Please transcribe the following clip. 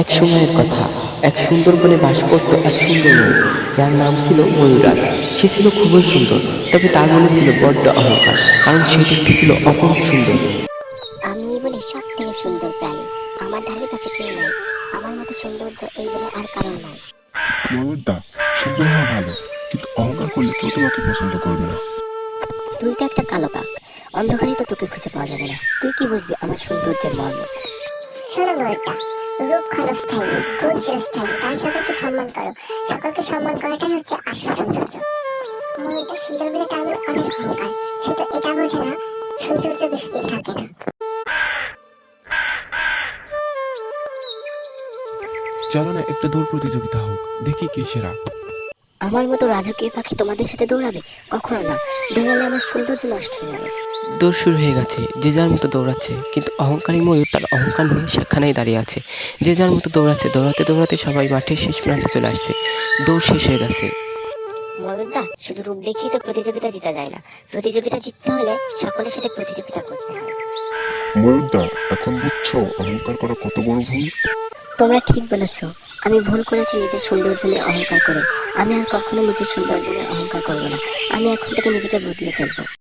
এক সময়ের কথা, এক সুন্দর বনে বাস করত এক সুন্দর ময়ূর, যার নাম ছিল ময়ূররাজ। সে ছিল খুবই সুন্দর, তবে তার মনে ছিল বড্ড অহংকার, কারণ সে দেখতে ছিল অপরূপ সুন্দর। আমি এই বনে সব থেকে সুন্দর প্রাণী। আমার ধারে কাছে কেউ নাই। আমার মতো সৌন্দর্য এই বনে আর কারো নাই। ময়ূরদা, সুন্দর হওয়া ভালো, কিন্তু অহংকার করলে কেউ তোমাকে পছন্দ করবে না। তুই তো একটা কালো কাক। অন্ধকারে তো তোকে খুঁজে পাওয়া যাবে না। তুই কি বুঝবি আমার সৌন্দর্যের মর্ম? শোনো ময়ূরটা, রূপ ক্ষণস্থায়ী, গুণ চিরস্থায়ী, তাই সকলকে সম্মান করো। সকলকে সম্মান করাটাই হচ্ছে আসল সৌন্দর্য। ময়ূরটা সুন্দর বলে তার মনে অনেক অহংকার। সে তো এটা বোঝে না সৌন্দর্য বেশি দিন থাকে না। চলো না একটা দৌড় প্রতিযোগিতা হোক, দেখি কে সেরা। আমার মতো রাজকীয় পাখি তোমাদের সাথে দৌড়াবে? কখনো না। দৌড়ালে আমার সৌন্দর্য নষ্ট হয়ে যাবে। দৌড় শুরু হয়ে গেছে, যে যার মতো দৌড়াচ্ছে, কিন্তু অহংকারী ময়ূর তার অহংকার নিয়ে সেখানেই দাঁড়িয়ে আছে। যে যার মতো দৌড়াচ্ছে, দৌড়াতে দৌড়াতে সবাই মাঠের শেষ প্রান্তে চলে আসছে। দৌড় শেষ হয়ে গেছে। ময়ূরদা, শুধু রূপ দেখিয়ে তো প্রতিযোগিতা জিতা যায় না। প্রতিযোগিতা জিততে হলে সকলের সাথে প্রতিযোগিতা করতে হয়। ময়ূরদা, এখন বুঝছো অহংকার করা কত বড় ভুল? তোমরা ঠিক বলেছ। আমি ভুল করেছি নিজের সৌন্দর্য নিয়ে অহংকার করে। আমি আর কখনো নিজের সৌন্দর্য নিয়ে অহংকার করবো না। আমি এখন থেকে নিজেকে বদলে ফেলবো।